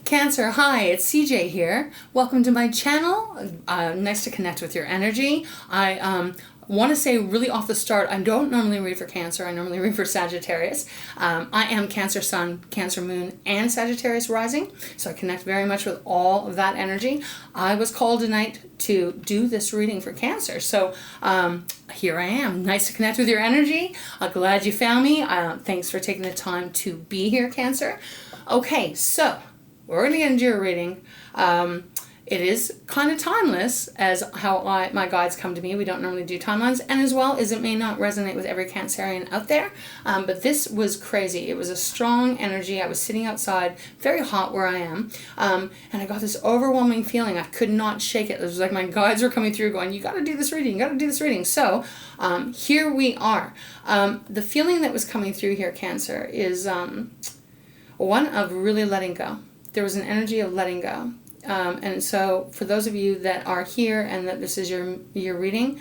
Cancer, hi, it's CJ here. Welcome to my channel. Nice to connect with your energy. I want to say really off the start, I don't normally read for Cancer. I normally read for Sagittarius. I am Cancer Sun, Cancer Moon, and Sagittarius Rising, so I connect very much with all of that energy. I was called tonight to do this reading for Cancer, so here I am. Nice to connect with your energy. Glad you found me. Thanks for taking the time to be here, Cancer. Okay, so we're going to get into your reading. It is kind of timeless as how my guides come to me. We don't normally do timelines, and as well as it may not resonate with every Cancerian out there, but this was crazy. It was a strong energy. I was sitting outside, very hot where I am, and I got this overwhelming feeling. I could not shake it. It was like my guides were coming through going, you got to do this reading, you got to do this reading. So here we are. The feeling that was coming through here, Cancer, is one of really letting go. There was an energy of letting go. And so for those of you that are here and that this is your reading,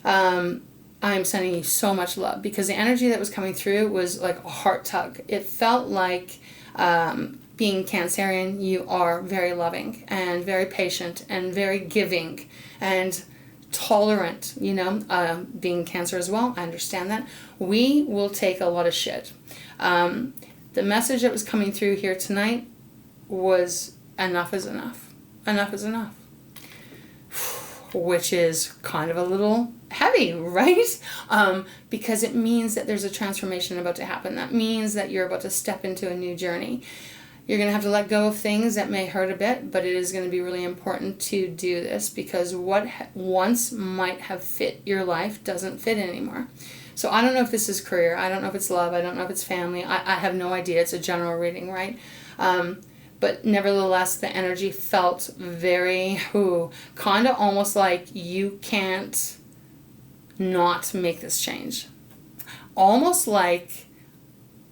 I am sending you so much love, because the energy that was coming through was like a heart tug. It felt like being Cancerian, you are very loving and very patient and very giving and tolerant, you know, being Cancer as well. I understand that. We will take a lot of shit. The message that was coming through here tonight was enough is enough. Enough is enough. Which is kind of a little heavy, right? Because it means that there's a transformation about to happen. That means that you're about to step into a new journey. You're going to have to let go of things that may hurt a bit, but it is going to be really important to do this, because what once might have fit your life doesn't fit anymore. So I don't know if this is career. I don't know if it's love. I don't know if it's family. I have no idea. It's a general reading, right? But nevertheless, the energy felt very, kind of almost like you can't not make this change. Almost like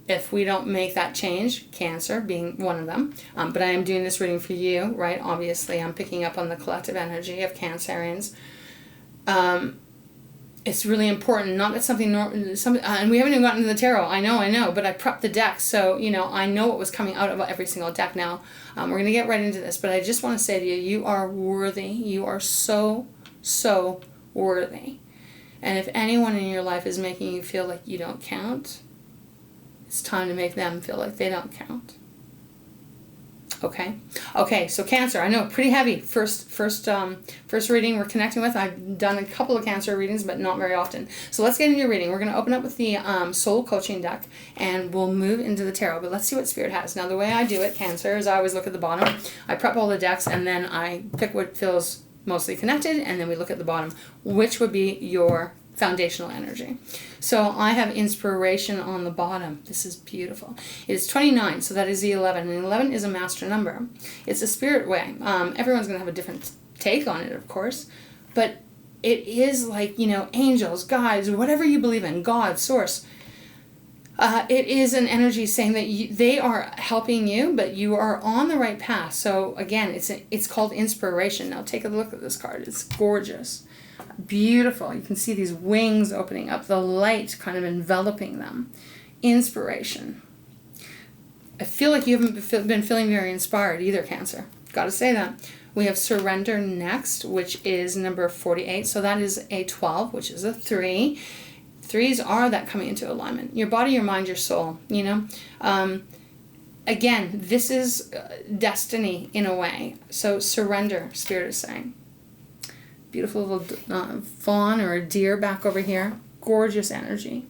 if we don't make that change, Cancer being one of them, but I am doing this reading for you, right? Obviously, I'm picking up on the collective energy of Cancerians. It's really important, not that something, and we haven't even gotten to the tarot, I know, but I prepped the deck, so, you know, I know what was coming out of every single deck now. We're going to get right into this, but I just want to say to you, you are worthy. You are so, so worthy. And if anyone in your life is making you feel like you don't count, it's time to make them feel like they don't count. Okay, so Cancer, I know, pretty heavy. First reading we're connecting with. I've done a couple of Cancer readings, but not very often. So let's get into your reading. We're going to open up with the Soul Coaching deck, and we'll move into the tarot. But let's see what Spirit has. Now, the way I do it, Cancer, is I always look at the bottom. I prep all the decks, and then I pick what feels mostly connected, and then we look at the bottom, which would be your foundational energy. So I have inspiration on the bottom. This is beautiful. It is 29, so that is the 11, and 11 is a master number. It's a spirit way. Everyone's going to have a different take on it, of course, but it is like, you know, angels, guides, whatever you believe in, God, source. It is an energy saying that they are helping you, but you are on the right path. So again, it's called inspiration. Now take a look at this card. It's gorgeous. Beautiful. You can see these wings opening up, the light kind of enveloping them. Inspiration. I feel like you haven't been feeling very inspired either, Cancer. Got to say that. We have surrender next, which is number 48. So that is a 12, which is a 3. Threes are that coming into alignment. Your body, your mind, your soul, you know. Again, this is destiny in a way. So surrender, Spirit is saying. Beautiful little fawn or a deer back over here. Gorgeous energy.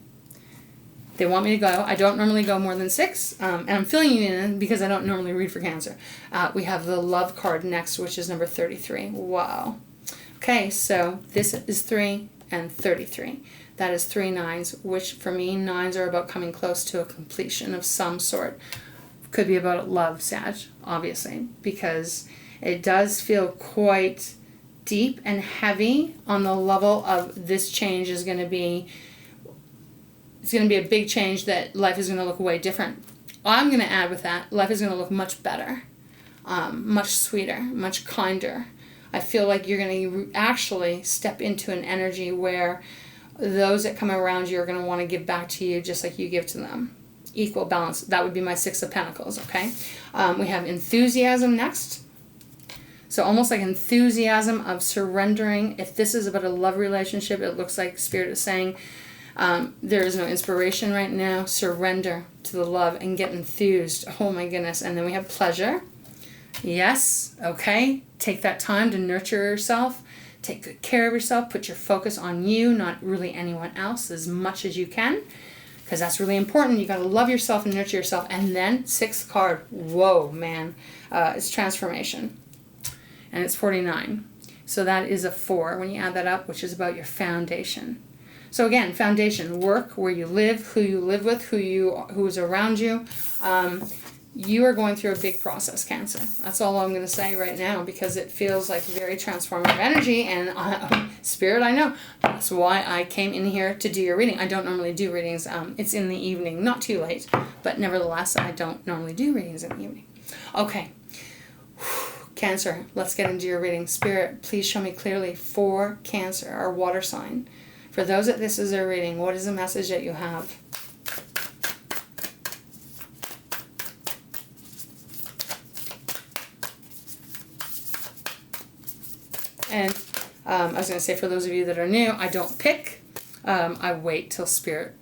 They want me to go. I don't normally go more than 6. And I'm filling you in because I don't normally read for Cancer. We have the love card next, which is number 33. Wow. Okay, so this is 3 and 33. That is 3 9s, which for me, 9s are about coming close to a completion of some sort. Could be about love, Sag, obviously, because it does feel quite deep and heavy on the level of this change is going to be, it's going to be a big change that life is going to look way different. I'm going to add with that, life is going to look much better, much sweeter, much kinder. I feel like you're going to actually step into an energy where those that come around you are going to want to give back to you just like you give to them. equal, balance. That would be my Six of Pentacles, okay? We have enthusiasm next. So almost like enthusiasm of surrendering. If this is about a love relationship, it looks like Spirit is saying there is no inspiration right now. Surrender to the love and get enthused. Oh my goodness. And then we have pleasure. Yes, okay. Take that time to nurture yourself. Take good care of yourself. Put your focus on you, not really anyone else, as much as you can. Because that's really important. You got to love yourself and nurture yourself. And then sixth card. Whoa, man. It's transformation. And it's 49. So that is a 4 when you add that up, which is about your foundation. So again, foundation, work, where you live, who you live with, who is around you. You are going through a big process, Cancer. That's all I'm going to say right now, because it feels like very transformative energy. And Spirit, I know. That's why I came in here to do your reading. I don't normally do readings. It's in the evening, not too late. But nevertheless, I don't normally do readings in the evening. Okay. Cancer, let's get into your reading. Spirit, please show me clearly for Cancer, our water sign. For those that this is their reading, what is the message that you have? And I was going to say, for those of you that are new, I don't pick. I wait till Spirit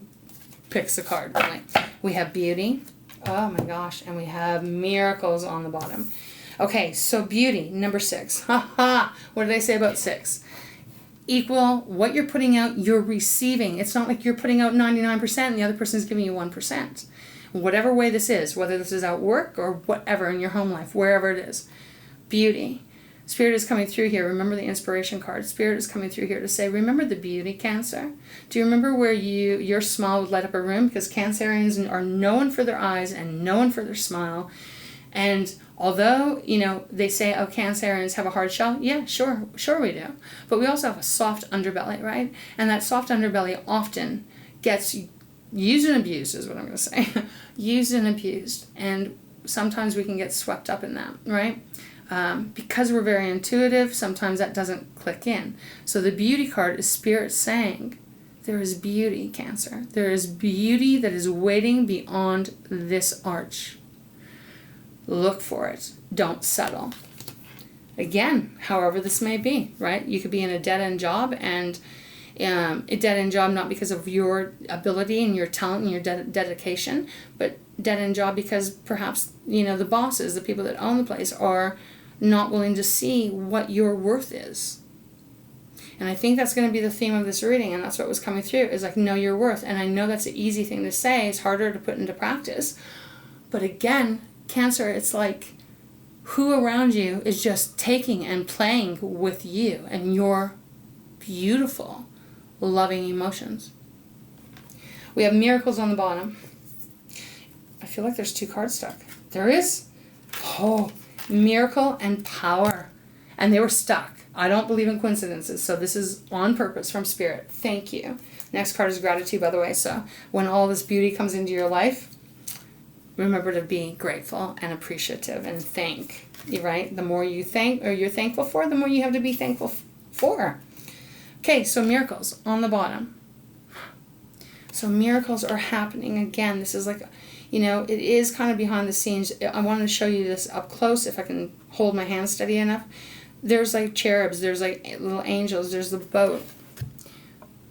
picks a card. Right? We have beauty. Oh my gosh. And we have miracles on the bottom. Okay, so beauty, number 6. Ha! What did I say about 6? Equal, what you're putting out, you're receiving. It's not like you're putting out 99% and the other person's giving you 1%. Whatever way this is, whether this is at work or whatever in your home life, wherever it is. Beauty. Spirit is coming through here. Remember the inspiration card. Spirit is coming through here to say, remember the beauty, Cancer. Do you remember where your smile would light up a room? Because Cancerians are known for their eyes and known for their smile. And although, they say, oh, Cancerians have a hard shell. Yeah, sure we do. But we also have a soft underbelly, right? And that soft underbelly often gets used and abused, is what I'm going to say. Used and abused. And sometimes we can get swept up in that, right? Because we're very intuitive, sometimes that doesn't click in. So the beauty card is Spirit saying, there is beauty, Cancer. There is beauty that is waiting beyond this arch. Look for it. Don't settle. Again, however this may be, right? You could be in a dead-end job, and a dead-end job not because of your ability and your talent and your dedication, but dead-end job because perhaps, the bosses, the people that own the place, are not willing to see what your worth is. And I think that's going to be the theme of this reading, and that's what was coming through, is like, know your worth. And I know that's an easy thing to say. It's harder to put into practice. But again, Cancer, it's like who around you is just taking and playing with you and your beautiful, loving emotions. We have miracles on the bottom. I feel like there's 2 cards stuck. There is. Oh, miracle and power. And they were stuck. I don't believe in coincidences, so this is on purpose from Spirit. Thank you. Next card is gratitude, by the way. So when all this beauty comes into your life, remember to be grateful and appreciative and thank, right? The more you thank, or you're thankful for, the more you have to be thankful for. Okay, so miracles on the bottom. So miracles are happening again. This is like, it is kind of behind the scenes. I wanted to show you this up close if I can hold my hand steady enough. There's like cherubs, there's like little angels, there's the boat.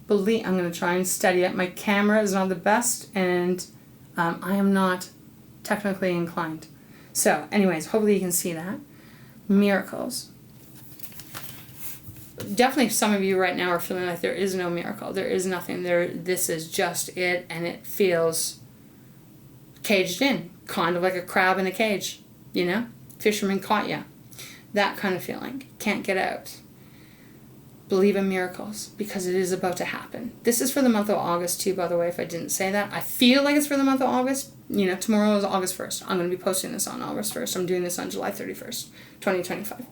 I'm going to try and steady it. My camera is not the best, and I am not technically inclined. So anyways, hopefully you can see that. Miracles. Definitely some of you right now are feeling like there is no miracle. There is nothing there. This is just it, and it feels caged in, kind of like a crab in a cage, Fisherman caught you. That kind of feeling. Can't get out. Believe in miracles, because it is about to happen. This is for the month of August too, by the way, if I didn't say that. I feel like it's for the month of August. Tomorrow is August 1st. I'm going to be posting this on August 1st. I'm doing this on July 31st, 2025.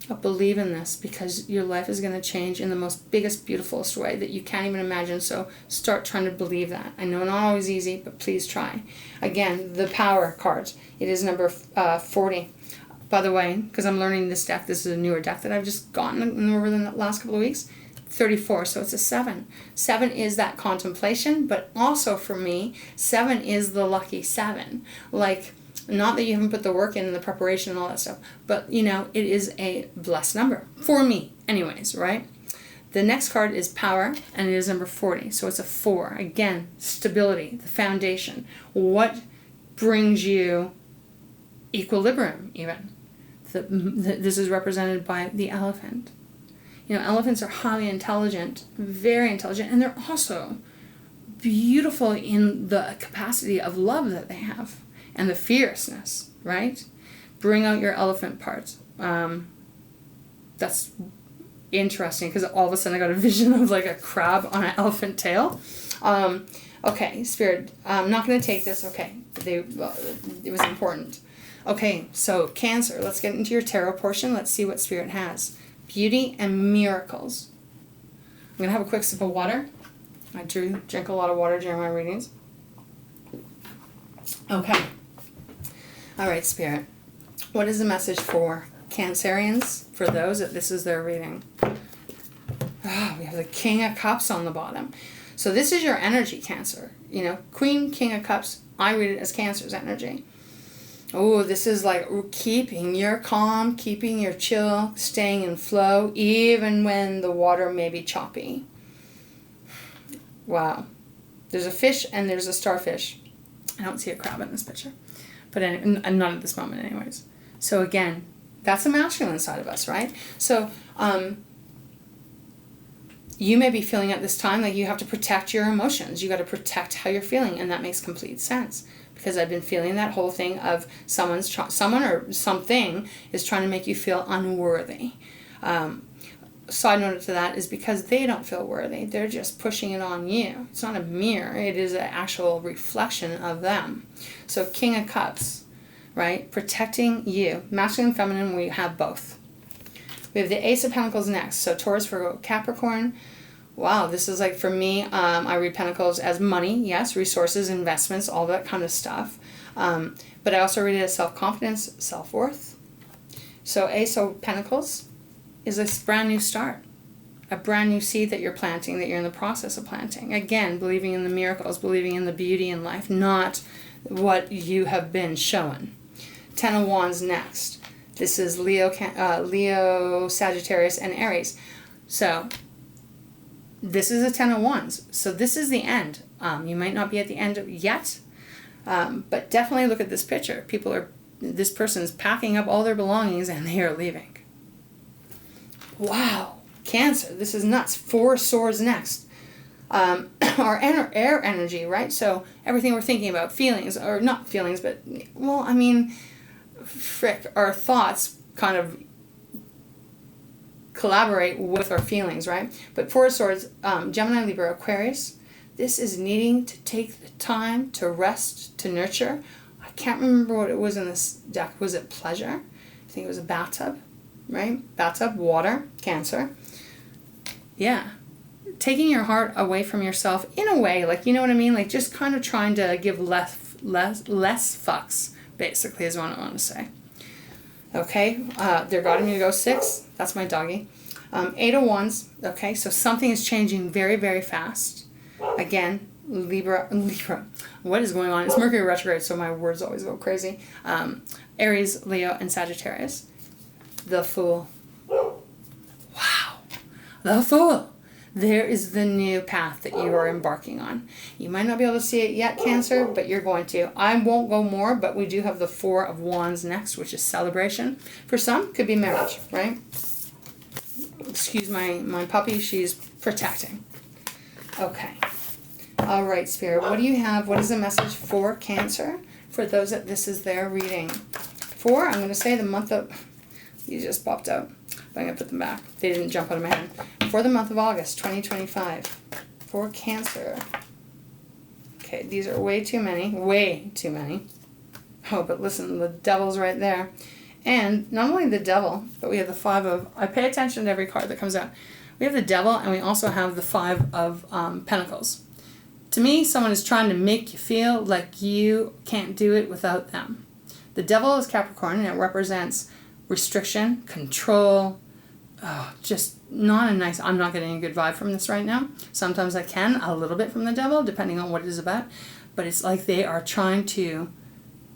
But believe in this, because your life is going to change in the most biggest, beautifulest way that you can't even imagine. So start trying to believe that. I know not always easy, but please try. Again, the power card. It is number 40. By the way, because I'm learning this deck, this is a newer deck that I've just gotten over the last couple of weeks. 34, so it's a 7. 7 is that contemplation, but also for me, 7 is the lucky 7. Like, not that you haven't put the work in and the preparation and all that stuff, but, you know, it is a blessed number. For me, anyways, right? The next card is Power, and it is number 40, so it's a 4. Again, stability, the foundation. What brings you equilibrium, even? This is represented by the elephant. You know, elephants are highly intelligent, very intelligent, and they're also beautiful in the capacity of love that they have and the fierceness, right? Bring out your elephant parts. That's interesting because all of a sudden I got a vision of like a crab on an elephant tail. Okay, Spirit, I'm not going to take this. Okay, it was important. Okay, so Cancer, let's get into your tarot portion. Let's see what Spirit has. Beauty and miracles. I'm going to have a quick sip of water. I drink a lot of water during my readings. Okay. All right, Spirit. What is the message for Cancerians, for those that this is their reading? Oh, we have the King of Cups on the bottom. So this is your energy, Cancer. You know, Queen, King of Cups, I read it as Cancer's energy. Oh, this is like keeping your calm, keeping your chill, staying in flow, even when the water may be choppy. Wow. There's a fish and there's a starfish. I don't see a crab in this picture. But not at this moment anyways. So again, that's the masculine side of us, right? So you may be feeling at this time like you have to protect your emotions. You got to protect how you're feeling, and that makes complete sense. Because I've been feeling that whole thing of someone or something is trying to make you feel unworthy. Side note to that is because they don't feel worthy. They're just pushing it on you. It's not a mirror. It is an actual reflection of them. So King of Cups, right? Protecting you. Masculine and feminine, we have both. We have the Ace of Pentacles next. So Taurus, Virgo, Capricorn. Wow, this is like, for me, I read Pentacles as money, yes, resources, investments, all that kind of stuff. But I also read it as self-confidence, self-worth. So Ace of Pentacles is a brand new start. A brand new seed that you're planting, that you're in the process of planting. Again, believing in the miracles, believing in the beauty in life, not what you have been shown. Ten of Wands next. This is Leo, Sagittarius, and Aries. So this is a Ten of Wands. So this is the end. You might not be at the end yet, but definitely look at this picture. This person's packing up all their belongings and they are leaving. Wow. Cancer, this is nuts. 4 swords next. Our air energy, right? So everything we're thinking about, feelings, or not feelings, but, well, I mean, our thoughts kind of collaborate with our feelings, right? But 4 swords, Gemini, Libra, Aquarius, this is needing to take the time to rest, to nurture. I can't remember what it was in this deck. Was it pleasure? I think it was a bathtub, right? Bathtub, water, Cancer. Yeah. Taking your heart away from yourself in a way, like, you know what I mean? Like, just kind of trying to give less fucks, basically, is what I want to say. Okay, they're guiding me to go 6. That's my doggy. 8 of Wands. Okay, so something is changing very, very fast. Again, Libra. What is going on? It's Mercury retrograde, so my words always go crazy. Aries, Leo, and Sagittarius. The Fool. Wow. The Fool. There is the new path that you are embarking on. You might not be able to see it yet, Cancer, but you're going to. I won't go more, but we do have the 4 of Wands next, which is celebration. For some, could be marriage, right? Excuse my puppy, she's protecting. Okay. All right, Spirit, what do you have? What is the message for Cancer? For those that this is their reading. For, I'm going to say the month of... These just popped out. But I'm going to put them back. They didn't jump out of my hand. For the month of August, 2025. For Cancer. Okay, these are way too many. Way too many. Oh, but listen, the devil's right there. And not only the devil, but we have the 5 of... I pay attention to every card that comes out. We have the devil, and we also have the 5 of Pentacles. To me, someone is trying to make you feel like you can't do it without them. The devil is Capricorn, and it represents restriction, control, just not a nice, I'm not getting a good vibe from this right now. Sometimes I can, a little bit from the devil, depending on what it is about. But it's like they are trying to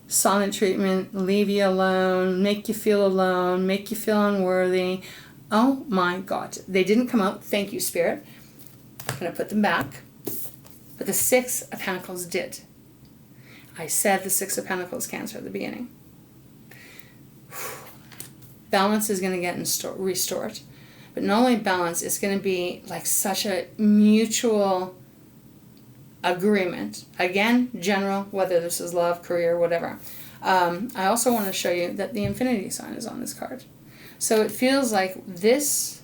silent treatment, leave you alone, make you feel alone, make you feel unworthy. Oh my God. They didn't come out. Thank you, Spirit. I'm going to put them back. But the Six of Pentacles did. I said the Six of Pentacles, Cancer, at the beginning. Balance is going to get restored. But not only balance, it's going to be like such a mutual agreement. Again, general, whether this is love, career, whatever. I also want to show you that the infinity sign is on this card. So it feels like this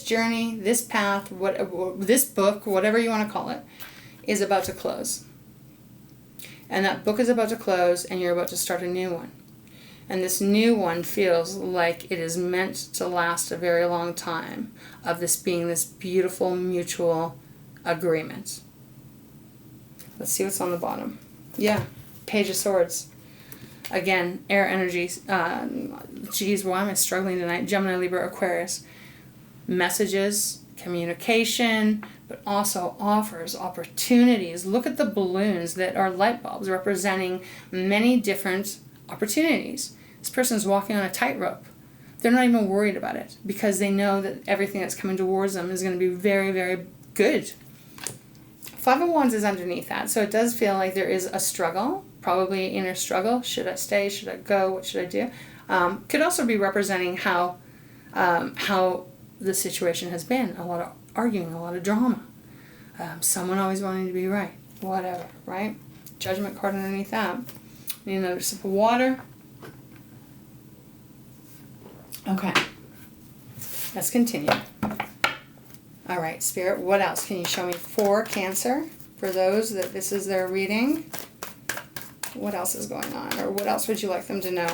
journey, this path, this book, whatever you want to call it, is about to close. And that book is about to close, and you're about to start a new one. And this new one feels like it is meant to last a very long time, of this being this beautiful mutual agreement. Let's see what's on the bottom. Yeah, Page of Swords. Again, air energies. Geez, why am I struggling tonight? Gemini, Libra, Aquarius. Messages, communication, but also offers, opportunities. Look at the balloons that are light bulbs representing many different opportunities. This person's walking on a tightrope. They're not even worried about it because they know that everything that's coming towards them is going to be very, very good. Five of Wands is underneath that, so it does feel like there is a struggle, probably inner struggle. Should I stay? Should I go? What should I do? Could also be representing how the situation has been. A lot of arguing, a lot of drama. Someone always wanting to be right. Whatever, right? Judgment card underneath that. Need another sip of water. Okay. Let's continue. All right, Spirit, what else can you show me for Cancer? For those that this is their reading, what else is going on? Or what else would you like them to know?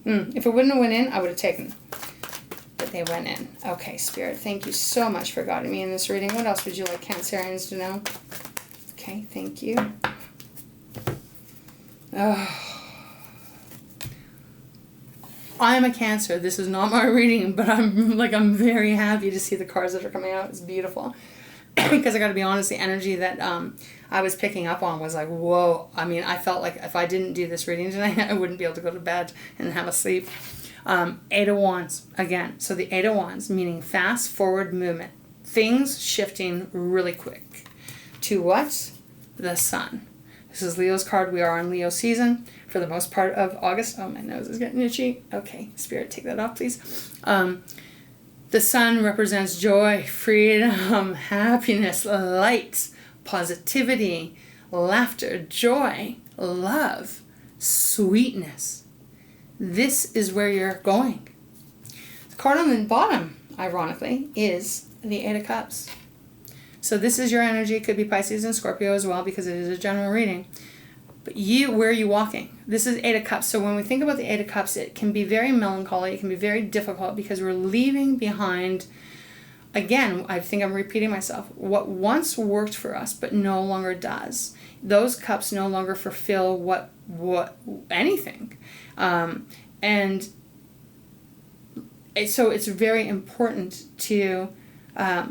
If it wouldn't have went in, I would have taken. But they went in. Okay, Spirit, thank you so much for guiding me in this reading. What else would you like Cancerians to know? Okay, thank you. Oh. I'm a Cancer. This is not my reading, but I'm very happy to see the cards that are coming out. It's beautiful. Because I got to be honest, the energy that I was picking up on was like, whoa. I mean, I felt like if I didn't do this reading tonight, I wouldn't be able to go to bed and have a sleep. Eight of Wands, again. So the Eight of Wands, meaning fast forward movement. Things shifting really quick. To what? The Sun. This is Leo's card. We are on Leo season for the most part of August. Oh, my nose is getting itchy. Okay, Spirit, take that off, please. The Sun represents joy, freedom, happiness, light, positivity, laughter, joy, love, sweetness. This is where you're going. The card on the bottom, ironically, is the Eight of Cups. So this is your energy. It could be Pisces and Scorpio as well because it is a general reading. But where are you walking? This is Eight of Cups. So when we think about the Eight of Cups, it can be very melancholy. It can be very difficult because we're leaving behind, again, I think I'm repeating myself, what once worked for us but no longer does. Those cups no longer fulfill what anything. And so it's very important to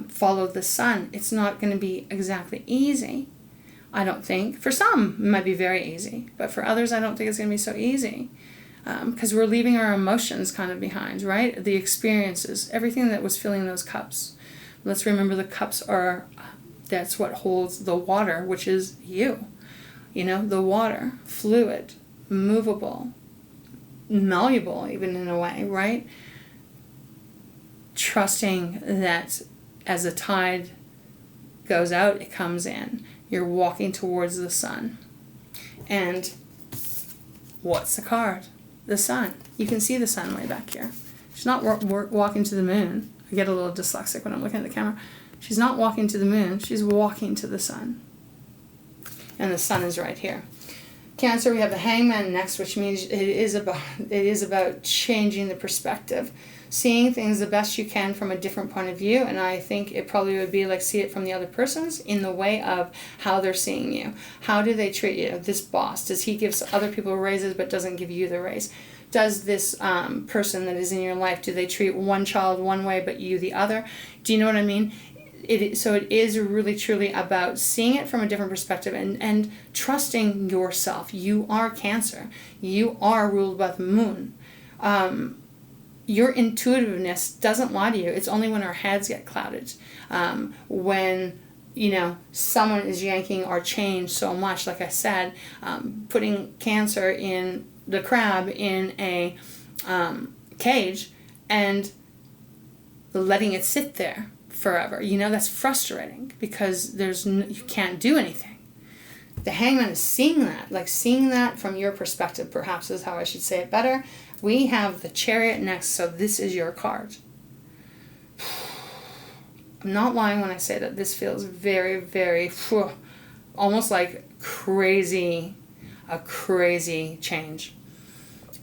follow the Sun. It's not going to be exactly easy, I don't think. For some, it might be very easy, but for others, I don't think it's going to be so easy because we're leaving our emotions kind of behind, right? The experiences, everything that was filling those cups. Let's remember the cups are, that's what holds the water, which is you. You know, the water, fluid, movable, malleable even in a way, right? Trusting that as the tide goes out, it comes in. You're walking towards the Sun. And what's the card? The Sun. You can see the Sun way back here. She's not walking to the moon. I get a little dyslexic when I'm looking at the camera. She's not walking to the moon. She's walking to the Sun. And the Sun is right here. Cancer, we have the Hangman next, which means it is about changing the perspective. seeing things the best you can from a different point of view. And I think it probably would be like see it from the other person's in the way of how they're seeing you. How do they treat you? This boss, does he give other people raises but doesn't give you the raise? Does this person that is in your life, do they treat one child one way but you the other? Do you know what I mean? So it is really truly about seeing it from a different perspective and trusting yourself. You are Cancer. You are ruled by the moon. Your intuitiveness doesn't lie to you. It's only when our heads get clouded. When, you know, someone is yanking our chain so much, like I said, putting Cancer in the crab in a cage and letting it sit there forever. You know, that's frustrating because you can't do anything. The Hangman is seeing that, like seeing that from your perspective, perhaps is how I should say it better. We have the Chariot next, so this is your card. I'm not lying when I say that this feels very, very, almost like a crazy change.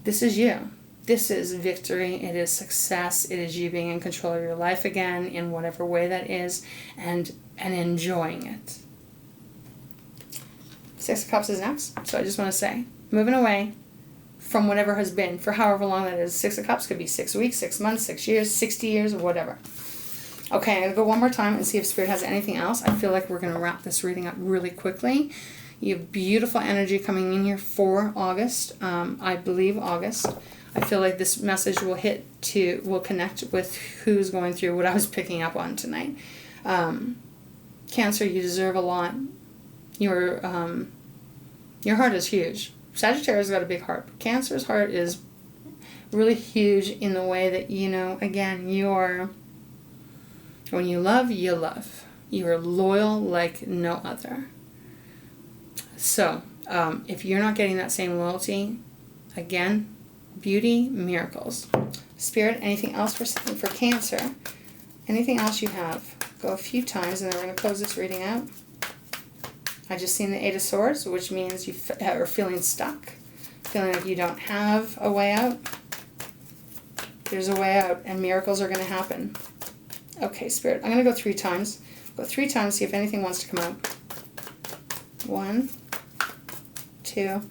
This is you. This is victory. It is success. It is you being in control of your life again in whatever way that is, and enjoying it. Six of Cups is next. So I just want to say, moving away from whatever has been for however long that is. Six of Cups could be 6 weeks, 6 months, 6 years, 60 years, or whatever. Okay, I'm going to go one more time and see if Spirit has anything else. I feel like we're going to wrap this reading up really quickly. You have beautiful energy coming in here for August. I believe August. I feel like this message will connect with who's going through what I was picking up on tonight. Cancer, you deserve a lot. Your heart is huge. Sagittarius got a big heart. Cancer's heart is really huge in the way that, you know, again, when you love, you love. You are loyal like no other. So, if you're not getting that same loyalty, again, beauty, miracles. Spirit, anything else for Cancer? Anything else you have? Go a few times and then we're going to close this reading out. I just seen the Eight of Swords, which means you are feeling stuck, feeling like you don't have a way out. There's a way out and miracles are going to happen. Okay, Spirit, I'm going to go 3 times. Go 3 times, see if anything wants to come out. 1, 2,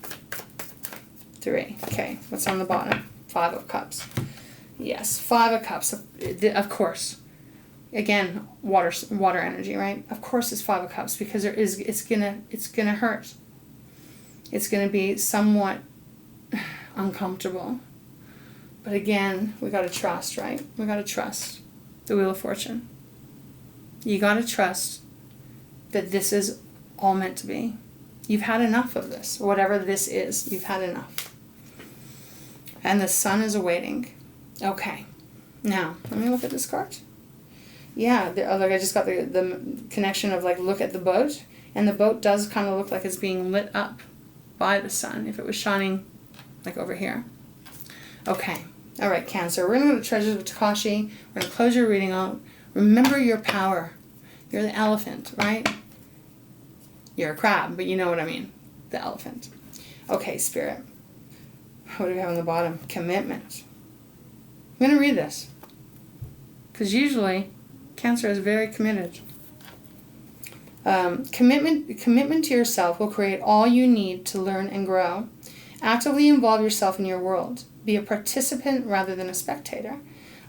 3. Okay, what's on the bottom? 5 of Cups. Yes, 5 of Cups. Of course. Again, water energy, right? Of course, it's 5 of Cups because it's gonna hurt. It's gonna be somewhat uncomfortable. But again, we gotta trust, right? We gotta trust the Wheel of Fortune. You gotta trust that this is all meant to be. You've had enough of this. Whatever this is, you've had enough. And the Sun is awaiting. Okay. Now, let me look at this card. Yeah, like I just got the connection of like look at the boat. And the boat does kind of look like it's being lit up by the sun if it was shining like over here. Okay. All right, Cancer. We're going to go to Treasures of Takashi. We're going to close your reading out. Remember your power. You're the elephant, right? You're a crab, but you know what I mean. The elephant. Okay, Spirit. What do we have on the bottom? Commitment. I'm going to read this. Because usually, Cancer is very committed. Commitment to yourself will create all you need to learn and grow. Actively involve yourself in your world. Be a participant rather than a spectator.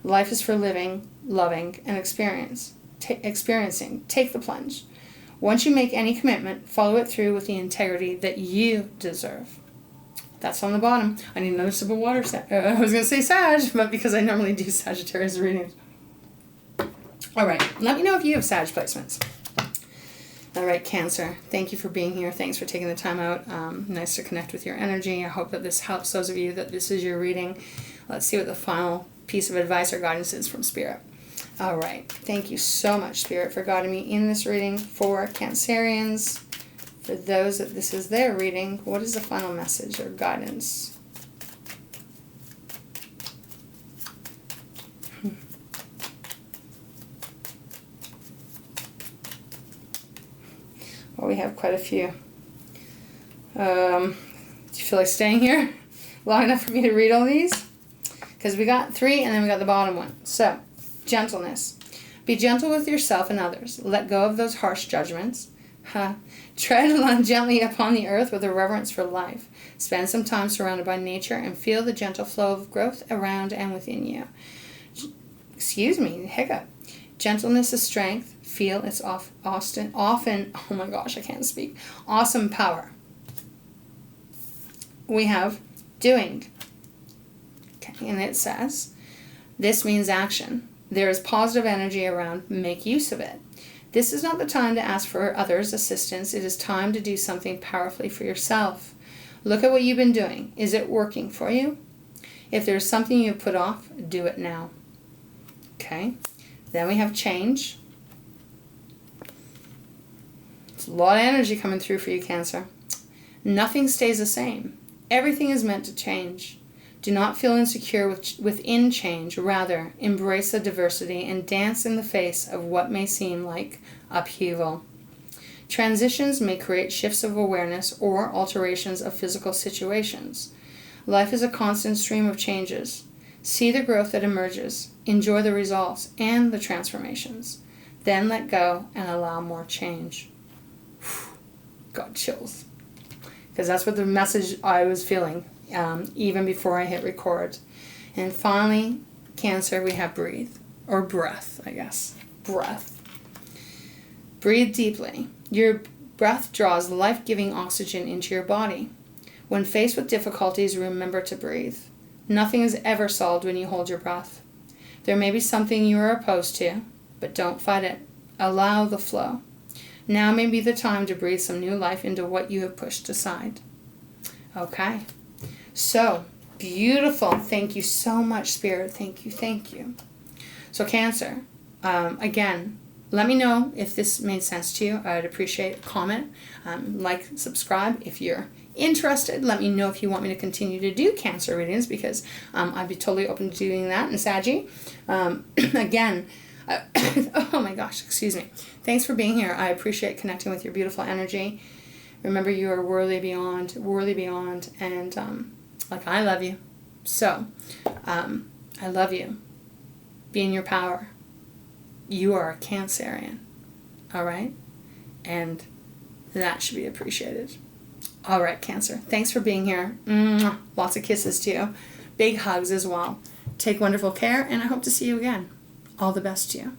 Life is for living, loving, and experiencing. Take the plunge. Once you make any commitment, follow it through with the integrity that you deserve. That's on the bottom. I need another sip of water. I was going to say Sag, but because I normally do Sagittarius readings. All right. Let me know if you have Sag placements. All right, Cancer. Thank you for being here. Thanks for taking the time out. Nice to connect with your energy. I hope that this helps those of you that this is your reading. Let's see what the final piece of advice or guidance is from Spirit. All right. Thank you so much, Spirit, for guiding me in this reading for Cancerians. For those that this is their reading, what is the final message or guidance? Well, we have quite a few. Do you feel like staying here long enough for me to read all these? because we got 3 and then we got the bottom one. So, gentleness. Be gentle with yourself and others. Let go of those harsh judgments. Tread gently upon the earth with a reverence for life. Spend some time surrounded by nature and feel the gentle flow of growth around and within you. Excuse me, hiccup. Gentleness is strength. Feel its often, oh my gosh, I can't speak. Awesome power. We have doing. Okay, and it says, this means action. There is positive energy around. Make use of it. This is not the time to ask for others' assistance. It is time to do something powerfully for yourself. Look at what you've been doing. Is it working for you? If there's something you put off, do it now. Okay. Then we have change. It's a lot of energy coming through for you, Cancer. Nothing stays the same. Everything is meant to change. Do not feel insecure within change. Rather, embrace the diversity and dance in the face of what may seem like upheaval. Transitions may create shifts of awareness or alterations of physical situations. Life is a constant stream of changes. See the growth that emerges. Enjoy the results and the transformations. Then let go and allow more change. Got chills. Because that's what the message I was feeling. Even before I hit record. And finally, Cancer, we have breathe, or breath, I guess. Breath. Breathe deeply. Your breath draws life-giving oxygen into your body. When faced with difficulties, remember to breathe. Nothing is ever solved when you hold your breath. There may be something you are opposed to, but don't fight it. Allow the flow. Now may be the time to breathe some new life into what you have pushed aside. Okay. So, beautiful. Thank you so much, Spirit. Thank you, thank you. So, Cancer, again, let me know if this made sense to you. I'd appreciate a comment, like, subscribe if you're interested. Let me know if you want me to continue to do Cancer readings, because I'd be totally open to doing that. And Saggy, again, oh my gosh, excuse me. Thanks for being here. I appreciate connecting with your beautiful energy. Remember, you are worthy beyond, and like, I love you. So, I love you. Be in your power. You are a Cancerian. All right? And that should be appreciated. All right, Cancer. Thanks for being here. Mwah. Lots of kisses to you. Big hugs as well. Take wonderful care, and I hope to see you again. All the best to you.